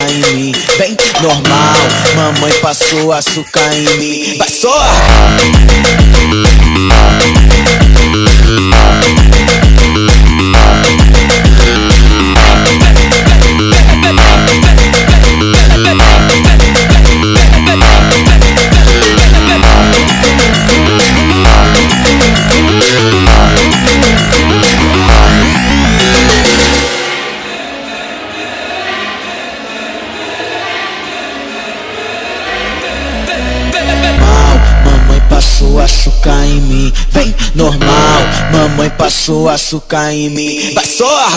em mim. Vem, normal, mamãe passou açúcar em mim. Vai só! Passou açúcar em mim, vem normal, mamãe passou açúcar em mim. Vai só!